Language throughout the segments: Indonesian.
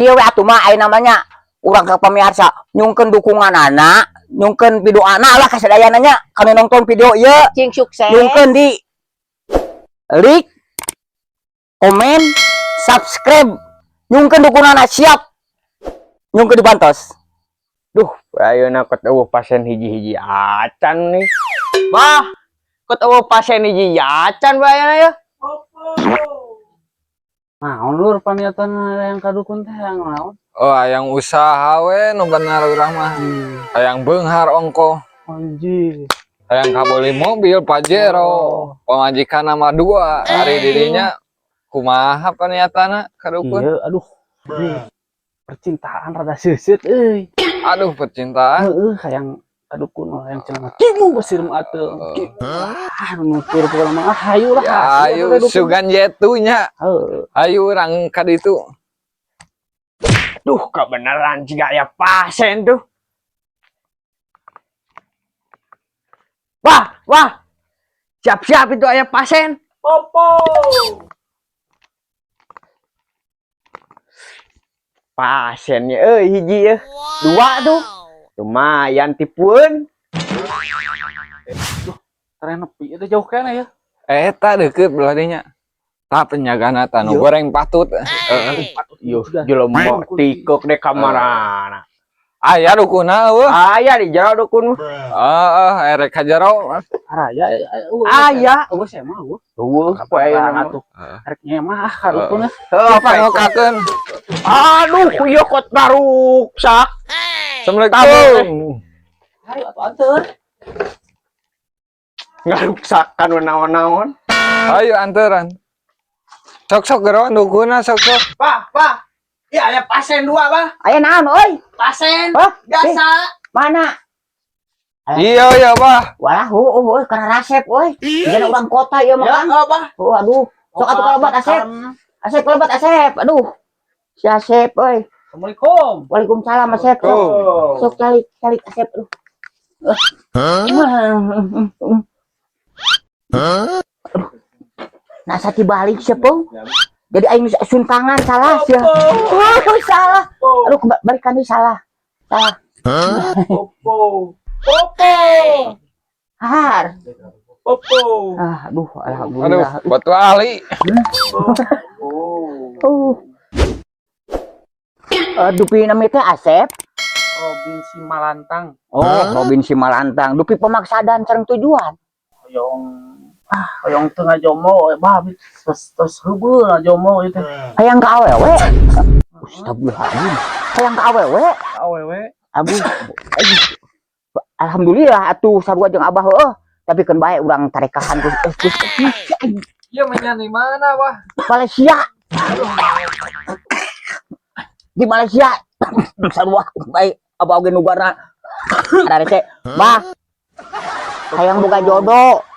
kieu we atuh mah aya namanya urang ke pemirsa nyungkeun dukungan anak, nyungkeun video anak lah kasadayananya kanu nonton video ieu Cing sukses. nyungkeun di like, komen, subscribe, nyungkeun dukungan anak siap. Nyungkeun dibantos. Duh, ayeuna kot eueuh pasien hiji-hiji acan nih. Bah, kot eueuh pasien hiji acan bae ayeuna ya. Naon lur pamiatan yang kadukun teh yang naon? Oh, yang usaha we nu bener urang mah. Hayang beunghar ongko. Anjir. Hayang kabeli mobil Pajero. Pamajikan nama 2. Hari dirinya kumaha paniatana kadukun. Iya, aduh. Ini percintaan rada seuseut euy. Aduh, percintaan. Heeh, hayang kadukun yang cenah kimu basir atuh. Nutur pokona mah hayu lah. Ya, ayo sugan yetunya. Heeh. Ayo urang ka ditu. Duh, kebenaran jika aya pasien tuh. Wah. Siap-siap itu aya pasien. Popo. Pasiennya hiji ya. 2 tuh. Lumayan tipuan. Tara nepi itu jauh kana ya. Eta deukeut beladinya. Ta penjagana ta nu goreng patut. Yuh, jelema tikuk deh kamarana. Aya dukuna eueuh. Aya di jero dukun. Erek ka jero. Araya Aya. eueuh saya mah eueuh. Eueuh, poe Atuh. Arek nyemah kadukun. Apa ngokakeun? Aduh, ieu kot garuksak. Assalamualaikum. Hayu atuh anteur. Garuksakan naon-naon. Ayo anteran. Sok-sok geron dukuna sok-sok. Pak. Ya aya pasien 2, Bah. Aya naon euy? Pasien Hah? biasa. Mana? Iya ya, Bah. Walah euy kana resep euy. Jangan urang kota ieu mah Ya, kan. Bah. Oh aduh. Sok atuh kalebat Asep. Asep kalebat Asep. Aduh. Si Asep euy. Assalamualaikum. Waalaikumsalam Asep. Sok calik Asep. Aduh. Nah, sati balik siapa? Jadi aing sun tangan salah sia. Oh, salah. Aduh, balikan deui salah. Salah. Popo. Har. Popo. Aduh, Aduh, alhamdulillah. batu ali. Dupi namanya teh Asep. Robin Simalantang. Oh, Robin Simalantang. Dupi pemaksadan sareng tujuan. Hoyong tengah jomo babit terus heubeul jomo ieu teh. Hayang ka awewe. Astagfirullahaladzim. Hayang ka awewe. Awewe. Aduh. Alhamdulillah atuh sarua jeung Abah heueuh. Tapi kan bae urang tarekahan ku. Iya menyan di mana, Bah? Malaysia. Di Malaysia. Sarua bae Abah oge nugarna. Ada rese. Bah. Hayang boga jodoh.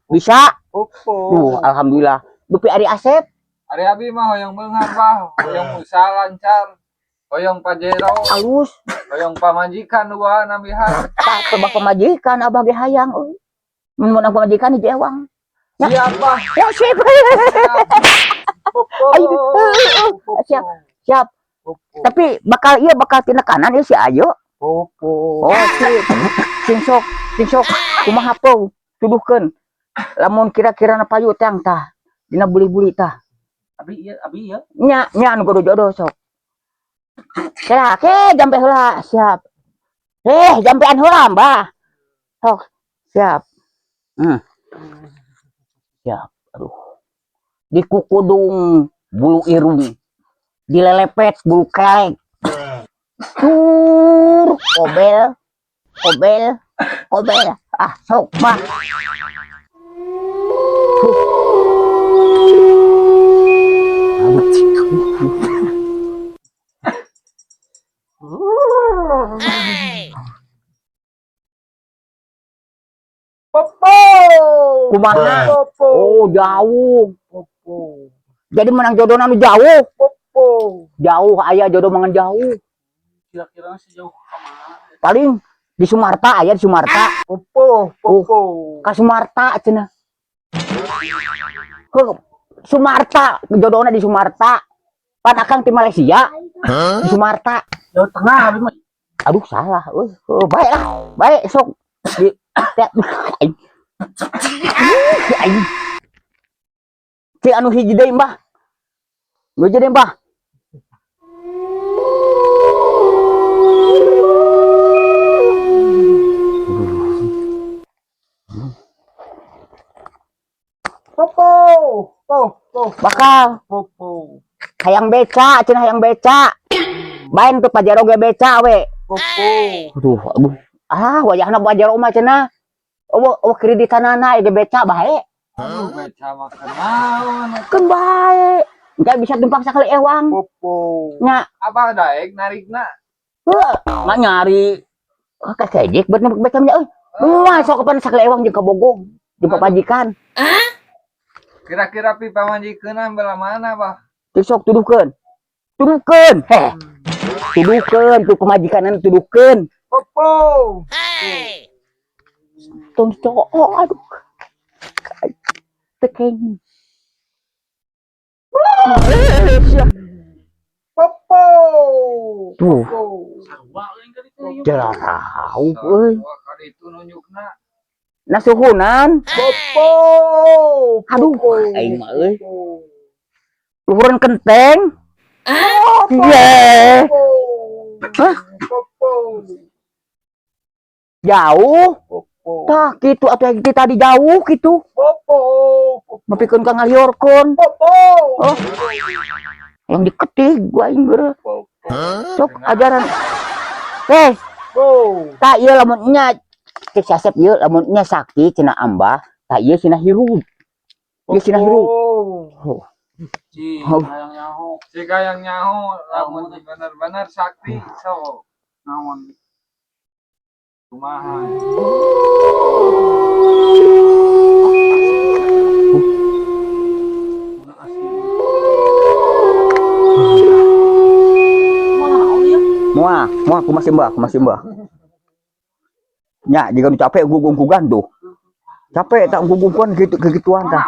Bisa? Alhamdulillah. Dupi Ari Asep. Ari abi mah hoyong beunghar, Bah. Hoyong usaha lancar. Hoyong Pajero. Alus. Hoyong pamajikan 2 nambihan. Tak coba pemajikan Abah ge hayang euy. Mun meunang pemajikan hiji ewang. Siap, Bah. Ya siap. Siap. Siap. Tapi bakal tina kanan ya si Ayo. Popo. Oh, sing sok kumaha po tuduhkeun. Lamun kira-kira na payu tang tah dina buli-buli tah. Abi ya. Nya anu kudu jodoh sok. Kira jampe heula siap. Jampean heula Mbah. Sok siap. Siap. Aduh. Di kukudung bulu irung. Dilelepet bulu kelek. Kobel. Sok Mbah. Kumaha? Oh, jauh. Jadi menang jodoh anu jauh. Jauh aya jodoh mangan jauh. Kira-kira sejauh kemana? Paling di Sumarta aya di Sumarta. Ka Sumarta cenah. Ke Sumarta, jodohna di Sumarta. Pan akang di Malaysia, di Sumarta. Jawa Tengah abi mah. Aduh salah, baik lah, baik sok. Di, aing. Aing. Si anu hiji deui mbah. Lu jadi mbah. Popo. Bakal Popo. hayang beca, cenah hayang beca. Baen tuh pajero ge beca we. Popo. Aduh. Ah, wayahna pajero mah cenah. Kreditanana ge beca bae. Aduh, beca makan naon. Kan bae. Enggak bisa tumpang sakali ewang. Popo. Nya, Abah daek narikna. mah nyari kakejek bener beca nya euy. Mah sok kapan sakali ewang jeung kabogong, jeung papajikan. Kira-kira pipa manjikeun bela mana, Bah? Sok tuduhkeun. Heh. Tuduhkeun tu pemajikanan tuduhkeun. Popo. Tong cowok aduh. Tekeng. Popo. Tuh, Sarua euy ka ditu. jarang tahu euy. Kali itu nunjukna. Nasuhunan. Popo. Aduh, aing mah euy. Luhuran kenteng. Ye. Hah? Popo. Jauh. Popo. Tah kitu atuh yang tadi jauh kitu. Popo. Mapikeun ka ngaliorkeun. Popo. Oh. Yang diketik gua aing geureuh. Sok ajaran. Tak ieu lamun nya cek sasep ieu lamun nya sakti cenah ambah, tak ieu cenah hirup. Ieu cenah hirup. Oh. Si Oh. kayang nyaho lamun bener-bener sakti so naon kumaha. Moal kumaha mbah. Nya jika nu capek gugung ku ganduh. Capek tak gugungkeun gitu kegituan tah.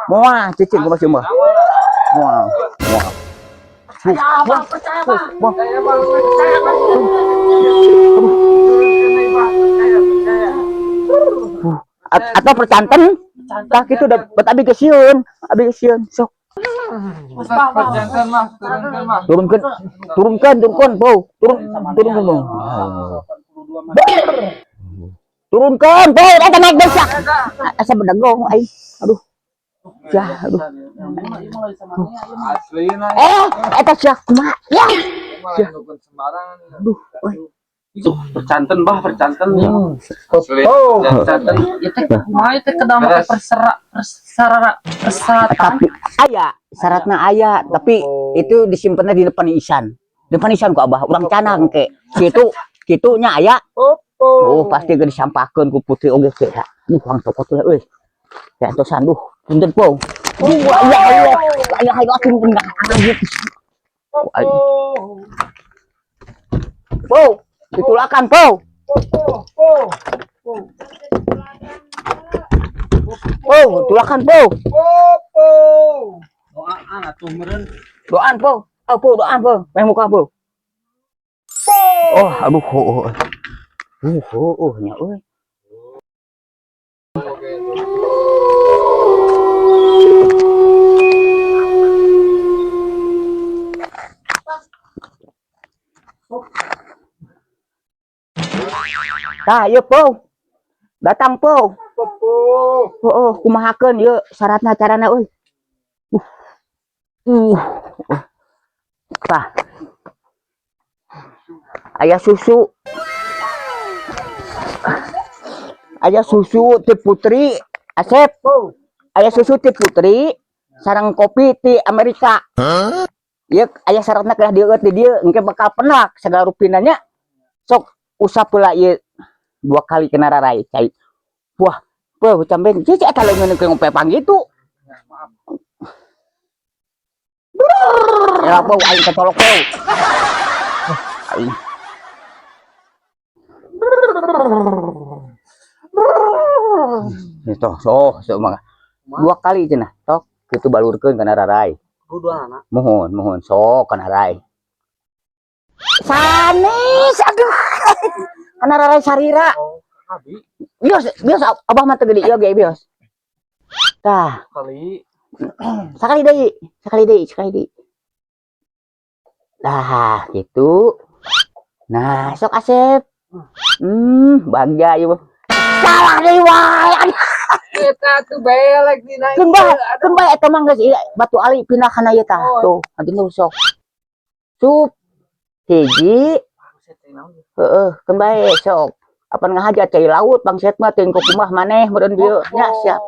Moal cicing kumaha mbah. Moal. Percaya, Bang. Atau percanten tah kitu dapat abi gesieun, sok. Jantan mah Turunkan, po. Turunkan, po. Eta naik beca. Asa bedagong ai. Aduh. aslina Eta sia kumaha? Ya. malah nukun sembarangan. Aduh, Percanten, Bang, percanten. Asli. Percanten. Ya teh kumaha teh kedama persyaratan. tapi syaratnya aya, tapi itu disimpannya di depan isan. Depan isan ku abah, urang canang ke. Kitu nya aya. Oh, pasti ge disampahkeun ku putri oge ke. Urang tokot teh euy. Ya tos sanduh, punten po. Ya Allah. Ya Allah aking tengah anjir. Po, ditulakan po. Po, tulakan po. Doaan atuh meureun. Doan po. Doan po. Meh muka po. Oh, aduh. Nya euy. Tah, ieu po. Datang po. Kumahakeun ieu syaratna carana euy. Tah. Aya susu. Ti Putri, Asep. Aya susu ti Putri, sareng kopi ti Amerika. Ieu aya syaratna kedah dieueut di dieu engke bakal penak segala rupinanya. Sok usap heula ieu 2 kali kena rarai cai. Wah, camben cici eta leungeun ke ngopepang gitu. Ya po aing kecolok po. Aing. Itu so mah 2 kali cenah tok kitu balurkeun kana rarai. Dua anak. Mohon sok kana rai. Sanis aduh. Kana rai sarira. Abi Bios abah mah teu gede ieu ge bios. Tah, kali sekali deui. Nah, gitu. Nah, sok Asep. Bagja ieu. Salah deui wae. Kita tuh belek dina Keun bae eta mah geus batu ali pindah kana ieu tah. Tuh, nanti nu sok. Sup hiji. Heeh, keun bae sok. Apa ngahajat cai laut bangset mah teuing kumaha maneh meureun dieu nya siap.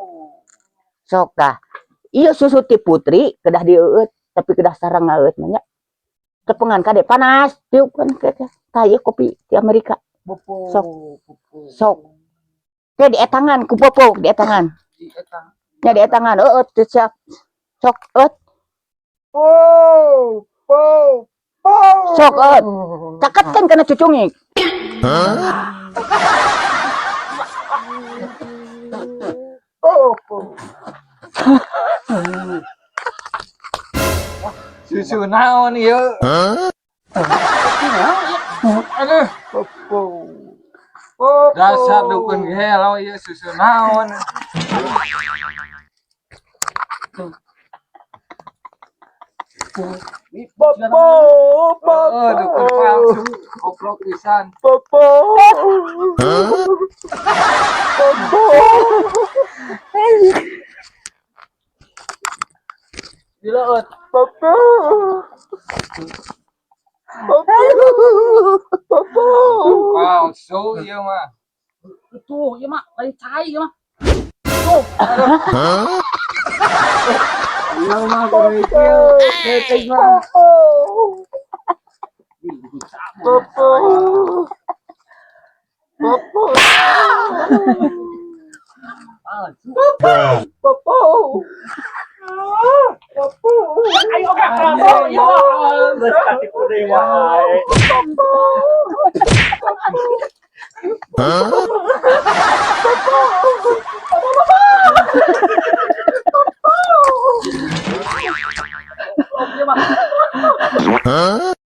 Sok tah. Ieu susu ti putri kedah dieueut tapi kedah sareng ngaeut nya. Tepengan kade panas, tiup kan tah ieu kopi di Amerika. Sok. Teh di etangan ku popok di etangan. Ya di etangan eueut teu siap. Sok eueut. Sok eueut. Caketkeun kana cucungik. susu naon ieu? Aduh. Dasar dukun gelo ieu susu naon? Dukun palsu, goblok pisan. dileut. Palsu ieu mah. Tuh, ieu mah lain cai ieu mah. Ieu mah geureukil, teuing mah. Ayo ka, ya. Berkati kude wae. Huh?